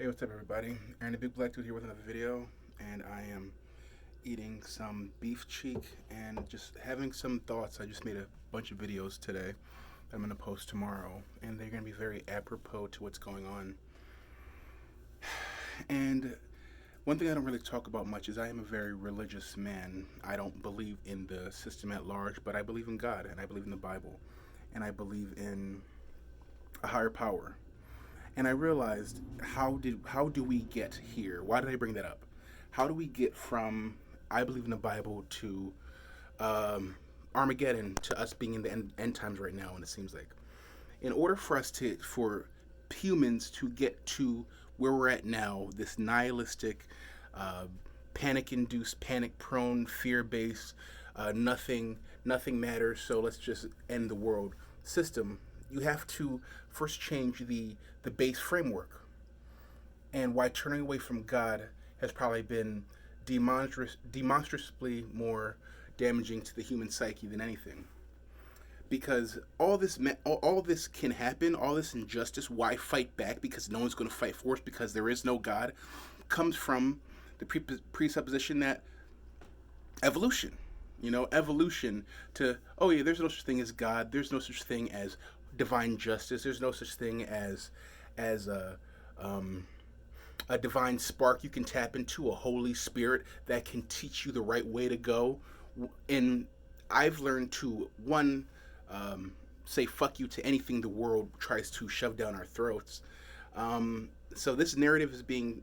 Hey, what's up, everybody? Aaronthebigblackdude here with another video, and I am eating some beef cheek and just having some thoughts. I just made a bunch of videos today that I'm going to post tomorrow, and they're going to be very apropos to what's going on. And one thing I don't really talk about much is I am a very religious man. I don't believe in the system at large, but I believe in God, and I believe in the Bible, and I believe in a higher power. And I realized how do we get here? Why did I bring that up? How do we get from I believe in the Bible to Armageddon to us being in the end times right now? And it seems like, in order for us to for humans to get to where we're at now, this nihilistic, uh, panic-induced, panic-prone, fear-based, nothing matters, so let's just end the world system. You have to first change the base framework, and why turning away from God has probably been demonstrably more damaging to the human psyche than anything. Because all this can happen, all this injustice. Why fight back? Because no one's going to fight for us. Because there is no God, comes from the presupposition that evolution. Evolution to, oh yeah, there's no such thing as God. There's no such thing as divine justice. There's no such thing as a divine spark you can tap into, a Holy Spirit that can teach you the right way to go. And I've learned to, one, say fuck you to anything the world tries to shove down our throats. So this narrative is being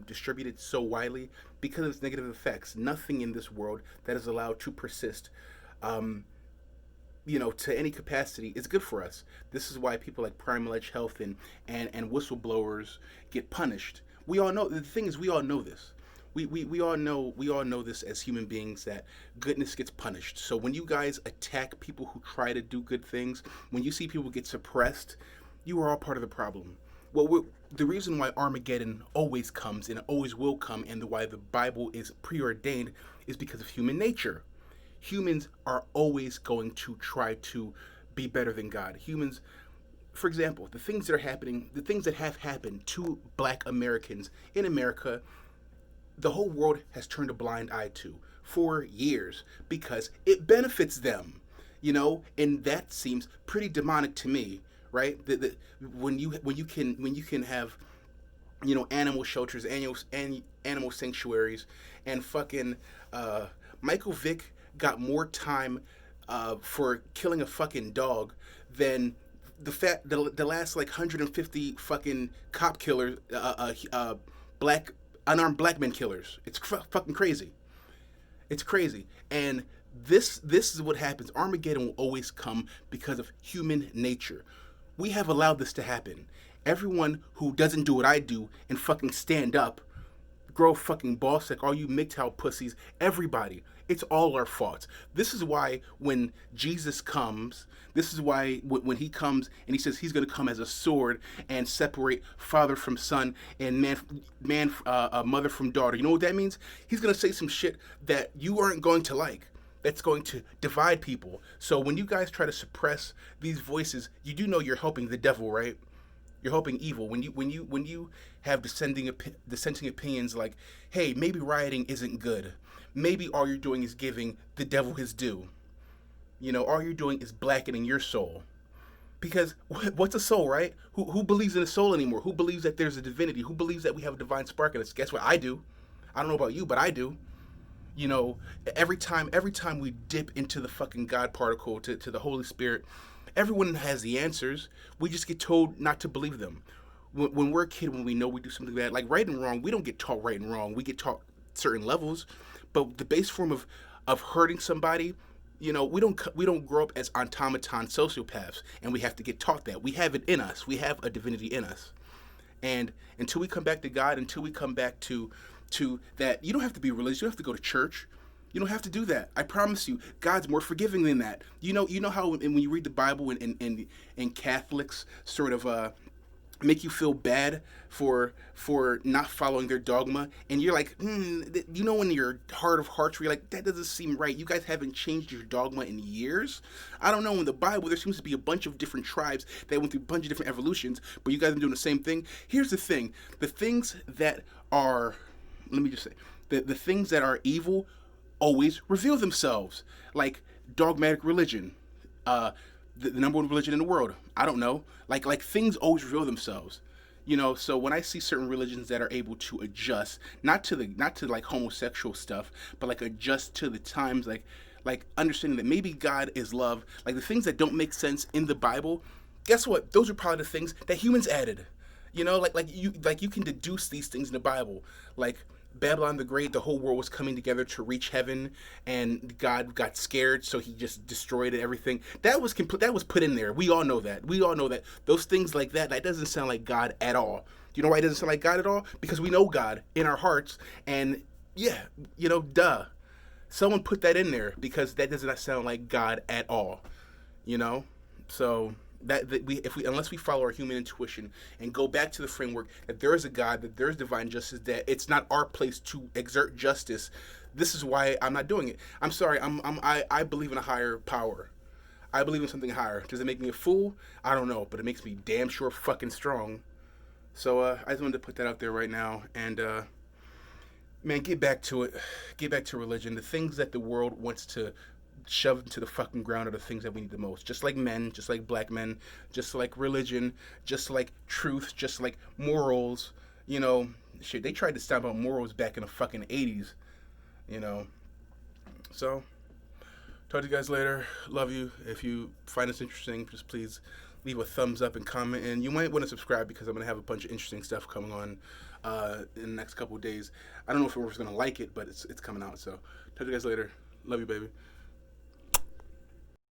distributed so widely because of its negative effects. Nothing in this world that is allowed to persist, to any capacity is good for us. This is why people like Primal Edge Health and whistleblowers get punished. We all know, the thing is, we all know this. We all know this as human beings, that goodness gets punished. So when you guys attack people who try to do good things, when you see people get suppressed, you are all part of the problem. Well, the reason why Armageddon always comes and always will come, and why the Bible is preordained, is because of human nature. Humans are always going to try to be better than God. Humans, for example, the things that are happening, the things that have happened to Black Americans in America, the whole world has turned a blind eye to for years because it benefits them, and that seems pretty demonic to me, right? When you can have, animal shelters, animal sanctuaries, and fucking Michael Vick got more time for killing a fucking dog than the last like 150 fucking cop killers, black unarmed black men killers. It's fucking crazy. It's crazy. And this is what happens. Armageddon will always come because of human nature. We have allowed this to happen. Everyone who doesn't do what I do and fucking stand up, grow fucking ballsack, all you MGTOW pussies, everybody. It's all our fault. This is why when Jesus comes, this is why when he comes and he says he's going to come as a sword and separate father from son and mother from daughter. You know what that means? He's going to say some shit that you aren't going to like. That's going to divide people. So when you guys try to suppress these voices, you do know you're helping the devil, right? You're helping evil. When you have dissenting opinions like, hey, maybe rioting isn't good. Maybe all you're doing is giving the devil his due. All you're doing is blackening your soul. Because what's a soul, right? Who believes in a soul anymore? Who believes that there's a divinity? Who believes that we have a divine spark in us? Guess what? I do. I don't know about you, but I do. Every time we dip into the fucking God particle, to the Holy Spirit, everyone has the answers. We just get told not to believe them. When we're a kid, when we know we do something bad, like right and wrong, we don't get taught right and wrong. We get taught certain levels, but the base form of hurting somebody, we don't grow up as automaton sociopaths, and we have to get taught that. We have it in us. We have a divinity in us, and until we come back to God, until we come back to that, you don't have to be religious. You don't have to go to church. You don't have to do that. I promise you, God's more forgiving than that. You know how when you read the Bible and Catholics sort of make you feel bad for not following their dogma, and you're like, you know, in your heart of hearts, where you're like, that doesn't seem right. You guys haven't changed your dogma in years. I don't know. In the Bible, there seems to be a bunch of different tribes that went through a bunch of different evolutions, but you guys are doing the same thing. Here's the thing: the things that are, let me just say, the things that are evil always reveal themselves, like dogmatic religion, the number one religion in the world. I don't know. Like things always reveal themselves. You know, so when I see certain religions that are able to adjust, not to like homosexual stuff, but like adjust to the times, like understanding that maybe God is love, like the things that don't make sense in the Bible, guess what? Those are probably the things that humans added. You know, like you can deduce these things in the Bible, like Babylon the Great, the whole world was coming together to reach heaven, and God got scared, so He just destroyed everything. That was that was put in there. We all know that. We all know that those things like that. That doesn't sound like God at all. Do you know why it doesn't sound like God at all? Because we know God in our hearts, and yeah, you know, duh. Someone put that in there because that does not sound like God at all. You know, so that we, if we, unless we follow our human intuition and go back to the framework that there is a God, that there is divine justice, that it's not our place to exert justice. This is why I'm not doing it. I'm sorry. I believe in a higher power. I believe in something higher. Does it make me a fool? I don't know, but it makes me damn sure fucking strong. So I just wanted to put that out there right now, and man, get back to it. Get back to religion. The things that the world wants to shove into the fucking ground are the things that we need the most. Just like men, just like black men, just like religion, just like truth, just like morals. You know, shit, they tried to stamp out morals back in the fucking 80s, you know. So, talk to you guys later. Love you. If you find this interesting, just please leave a thumbs up and comment. And you might want to subscribe because I'm going to have a bunch of interesting stuff coming on in the next couple of days. I don't know if everyone's going to like it, but it's coming out. So, talk to you guys later. Love you, baby.